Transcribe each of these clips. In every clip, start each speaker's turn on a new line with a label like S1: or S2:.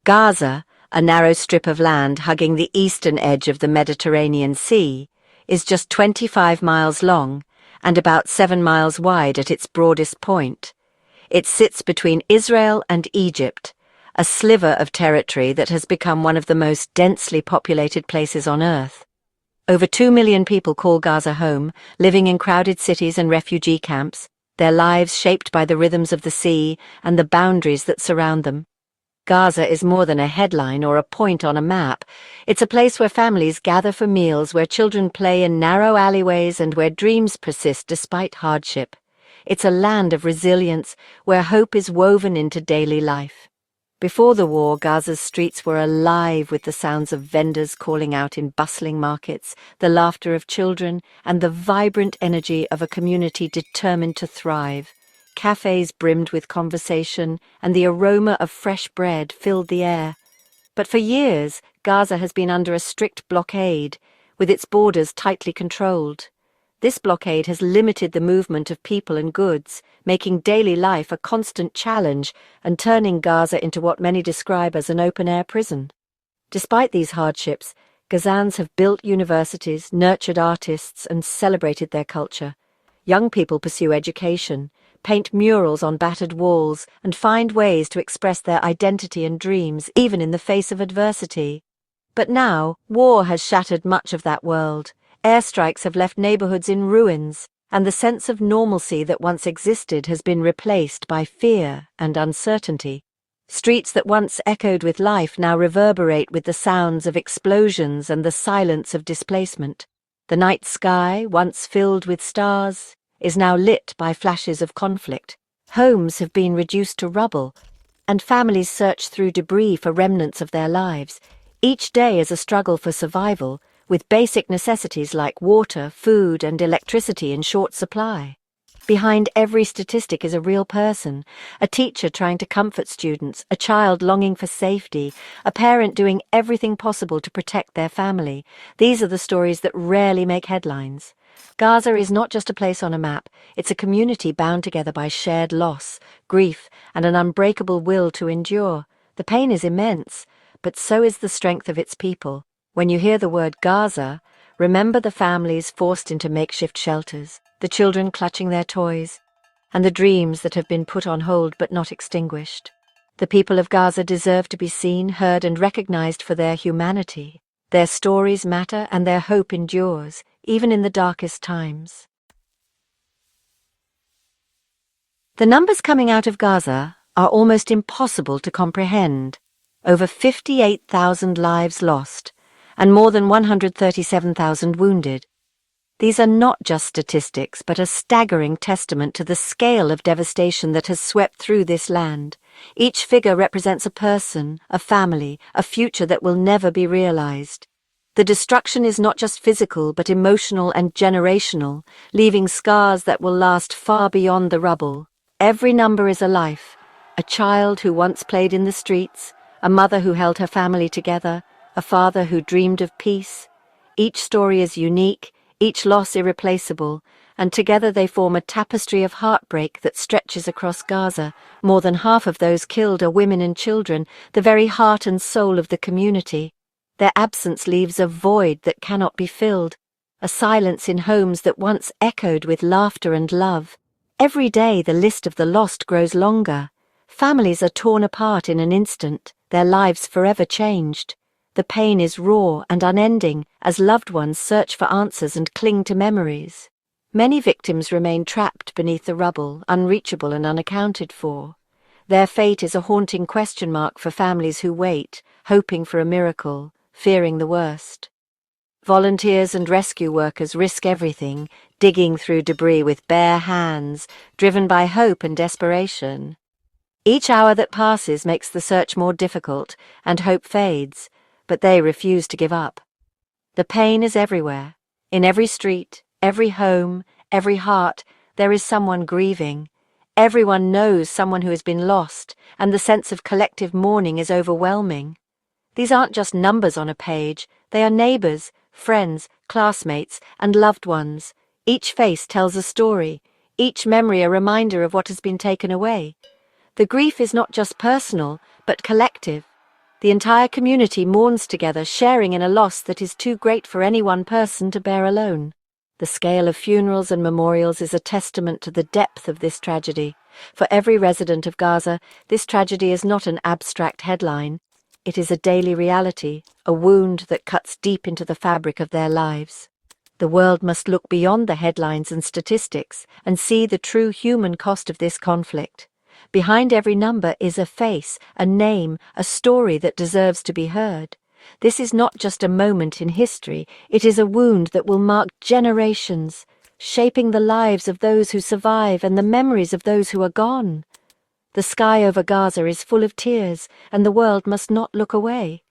S1: Gaza, a narrow strip of land hugging the eastern edge of the Mediterranean Sea, is just 25 miles long and about 7 miles wide at its broadest point. It sits between Israel and Egypt, a sliver of territory that has become one of the most densely populated places on Earth. Over 2 million people call Gaza home, living in crowded cities and refugee camps, their lives shaped by the rhythms of the sea and the boundaries that surround them. Gaza is more than a headline or a point on a map. It's a place where families gather for meals, where children play in narrow alleyways, and where dreams persist despite hardship. It's a land of resilience, where hope is woven into daily life. Before the war, Gaza's streets were alive with the sounds of vendors calling out in bustling markets, the laughter of children, and the vibrant energy of a community determined to thrive. Cafes brimmed with conversation, and the aroma of fresh bread filled the air. But for years, Gaza has been under a strict blockade, with its borders tightly controlled. This blockade has limited the movement of people and goods, making daily life a constant challenge and turning Gaza into what many describe as an open-air prison. Despite these hardships, Gazans have built universities, nurtured artists, and celebrated their culture. Young people pursue education, paint murals on battered walls, and find ways to express their identity and dreams, even in the face of adversity. But now, war has shattered much of that world. Airstrikes have left neighborhoods in ruins, and the sense of normalcy that once existed has been replaced by fear and uncertainty. Streets that once echoed with life now reverberate with the sounds of explosions and the silence of displacement. The night sky, once filled with stars, is now lit by flashes of conflict. Homes have been reduced to rubble, and families search through debris for remnants of their lives. Each day is a struggle for survival, with basic necessities like water, food, and electricity in short supply. Behind every statistic is a real person, a teacher trying to comfort students, a child longing for safety, a parent doing everything possible to protect their family. These are the stories that rarely make headlines. Gaza is not just a place on a map, it's a community bound together by shared loss, grief, and an unbreakable will to endure. The pain is immense, but so is the strength of its people. When you hear the word Gaza, remember the families forced into makeshift shelters, the children clutching their toys, and the dreams that have been put on hold but not extinguished. The people of Gaza deserve to be seen, heard, and recognized for their humanity. Their stories matter and their hope endures, even in the darkest times. The numbers coming out of Gaza are almost impossible to comprehend. Over 58,000 lives lost, and more than 137,000 wounded. These are not just statistics, but a staggering testament to the scale of devastation that has swept through this land. Each figure represents a person, a family, a future that will never be realized. The destruction is not just physical, but emotional and generational, leaving scars that will last far beyond the rubble. Every number is a life, a child who once played in the streets, a mother who held her family together, a father who dreamed of peace. Each story is unique, each loss irreplaceable, and together they form a tapestry of heartbreak that stretches across Gaza. More than half of those killed are women and children, the very heart and soul of the community. Their absence leaves a void that cannot be filled, a silence in homes that once echoed with laughter and love. Every day the list of the lost grows longer. Families are torn apart in an instant, their lives forever changed. The pain is raw and unending as loved ones search for answers and cling to memories. Many victims remain trapped beneath the rubble, unreachable and unaccounted for. Their fate is a haunting question mark for families who wait, hoping for a miracle, fearing the worst. Volunteers and rescue workers risk everything, digging through debris with bare hands, driven by hope and desperation. Each hour that passes makes the search more difficult, and hope fades, but they refuse to give up. The pain is everywhere. In every street, every home, every heart, there is someone grieving. Everyone knows someone who has been lost, and the sense of collective mourning is overwhelming. These aren't just numbers on a page, they are neighbors, friends, classmates, and loved ones. Each face tells a story, each memory a reminder of what has been taken away. The grief is not just personal, but collective. The entire community mourns together, sharing in a loss that is too great for any one person to bear alone. The scale of funerals and memorials is a testament to the depth of this tragedy. For every resident of Gaza, this tragedy is not an abstract headline. It is a daily reality, a wound that cuts deep into the fabric of their lives. The world must look beyond the headlines and statistics and see the true human cost of this conflict. Behind every number is a face, a name, a story that deserves to be heard. This is not just a moment in history, it is a wound that will mark generations, shaping the lives of those who survive and the memories of those who are gone. The sky over Gaza is full of tears, and the world must not look away.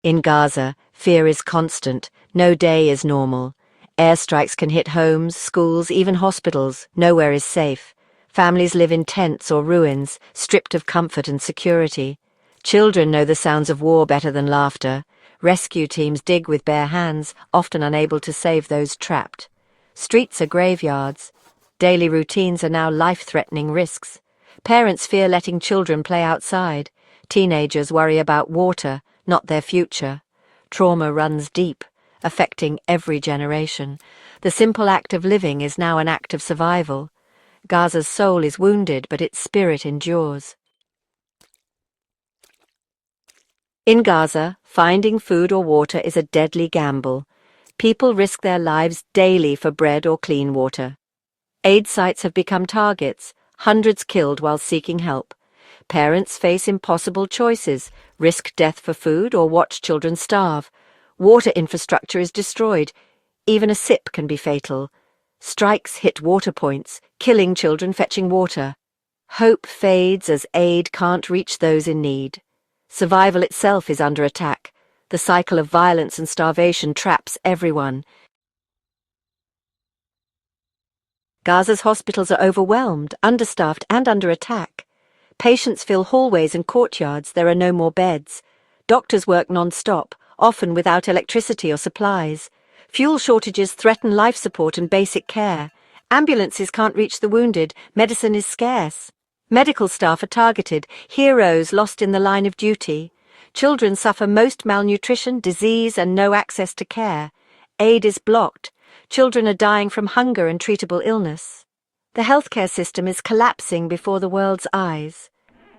S1: In Gaza, fear is constant. No day is normal. Airstrikes can hit homes, schools, even hospitals. Nowhere is safe. Families live in tents or ruins, stripped of comfort and security. Children know the sounds of war better than laughter. Rescue teams dig with bare hands, often unable to save those trapped. Streets are graveyards. Daily routines are now life-threatening risks. Parents fear letting children play outside. Teenagers worry about water, not their future. Trauma runs deep, affecting every generation. The simple act of living is now an act of survival. Gaza's soul is wounded, but its spirit endures. In Gaza, finding food or water is a deadly gamble. People risk their lives daily for bread or clean water. Aid sites have become targets, hundreds killed while seeking help. Parents face impossible choices, risk death for food or watch children starve. Water infrastructure is destroyed. Even a sip can be fatal. Strikes hit water points, killing children fetching water. Hope fades as aid can't reach those in need. Survival itself is under attack. The cycle of violence and starvation traps everyone. Gaza's hospitals are overwhelmed, understaffed, and under attack. Patients fill hallways and courtyards. There are no more beds. Doctors work non-stop, often without electricity or supplies. Fuel shortages threaten life support and basic care. Ambulances can't reach the wounded. Medicine is scarce. Medical staff are targeted, heroes lost in the line of duty. Children suffer most malnutrition, disease, and no access to care. Aid is blocked. Children are dying from hunger and treatable illness. The healthcare system is collapsing before the world's eyes.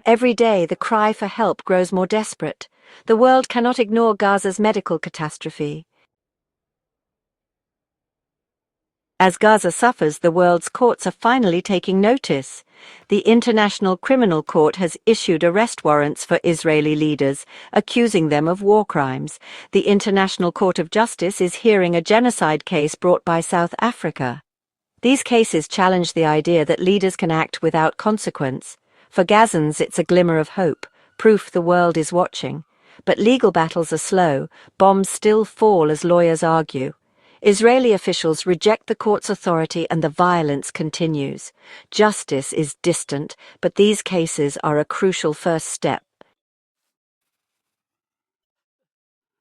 S1: Every day, the cry for help grows more desperate. The world cannot ignore Gaza's medical catastrophe. As Gaza suffers, the world's courts are finally taking notice. The International Criminal Court has issued arrest warrants for Israeli leaders, accusing them of war crimes. The International Court of Justice is hearing a genocide case brought by South Africa. These cases challenge the idea that leaders can act without consequence. For Gazans, it's a glimmer of hope, proof the world is watching. But legal battles are slow. Bombs still fall as lawyers argue. Israeli officials reject the court's authority and the violence continues. Justice is distant, but these cases are a crucial first step.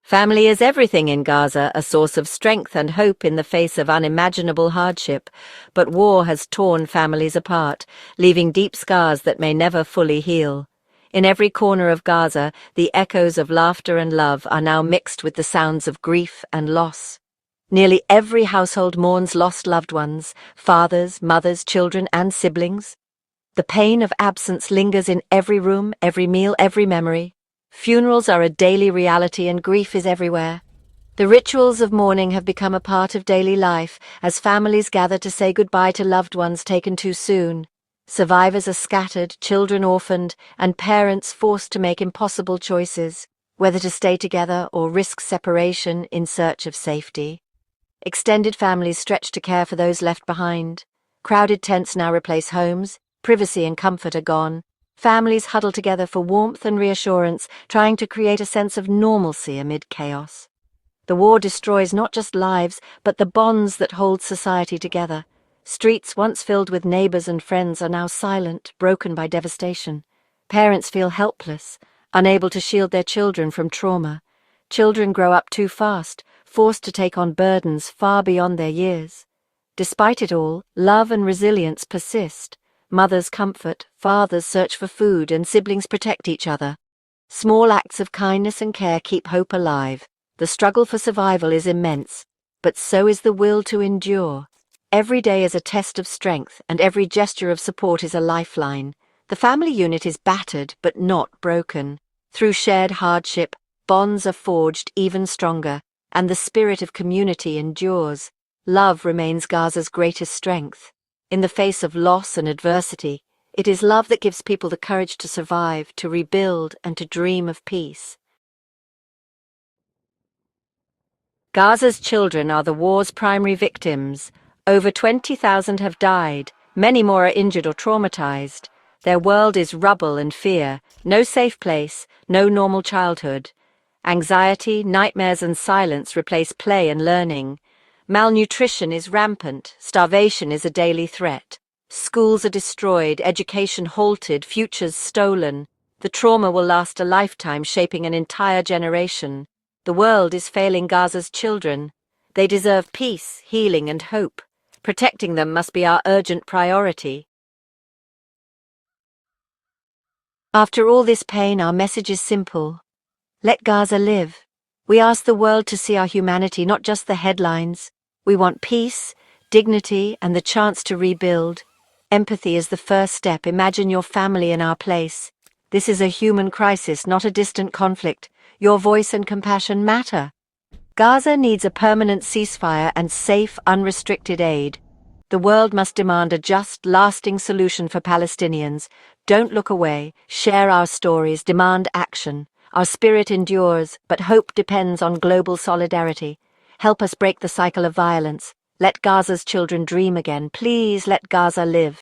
S1: Family is everything in Gaza, a source of strength and hope in the face of unimaginable hardship. But war has torn families apart, leaving deep scars that may never fully heal. In every corner of Gaza, the echoes of laughter and love are now mixed with the sounds of grief and loss. Nearly every household mourns lost loved ones, fathers, mothers, children, and siblings. The pain of absence lingers in every room, every meal, every memory. Funerals are a daily reality and grief is everywhere. The rituals of mourning have become a part of daily life as families gather to say goodbye to loved ones taken too soon. Survivors are scattered, children orphaned, and parents forced to make impossible choices, whether to stay together or risk separation in search of safety. Extended families stretch to care for those left behind. Crowded tents now replace homes. Privacy and comfort are gone. Families huddle together for warmth and reassurance, trying to create a sense of normalcy amid chaos. The war destroys not just lives, but the bonds that hold society together. Streets once filled with neighbors and friends are now silent, broken by devastation. Parents feel helpless, unable to shield their children from trauma. Children grow up too fast, forced to take on burdens far beyond their years. Despite it all, love and resilience persist. Mothers comfort, fathers search for food, and siblings protect each other. Small acts of kindness and care keep hope alive. The struggle for survival is immense, but so is the will to endure. Every day is a test of strength, and every gesture of support is a lifeline. The family unit is battered, but not broken. Through shared hardship, bonds are forged even stronger, and the spirit of community endures. Love remains Gaza's greatest strength. In the face of loss and adversity, it is love that gives people the courage to survive, to rebuild, and to dream of peace. Gaza's children are the war's primary victims. Over 20,000 have died. Many more are injured or traumatized. Their world is rubble and fear. No safe place, no normal childhood. Anxiety, nightmares, and silence replace play and learning. Malnutrition is rampant. Starvation is a daily threat. Schools are destroyed, education halted, futures stolen. The trauma will last a lifetime, shaping an entire generation. The world is failing Gaza's children. They deserve peace, healing, and hope. Protecting them must be our urgent priority. After all this pain, our message is simple. Let Gaza live. We ask the world to see our humanity, not just the headlines. We want peace, dignity, and the chance to rebuild. Empathy is the first step. Imagine your family in our place. This is a human crisis, not a distant conflict. Your voice and compassion matter. Gaza needs a permanent ceasefire and safe, unrestricted aid. The world must demand a just, lasting solution for Palestinians. Don't look away. Share our stories. Demand action. Our spirit endures, but hope depends on global solidarity. Help us break the cycle of violence. Let Gaza's children dream again. Please let Gaza live.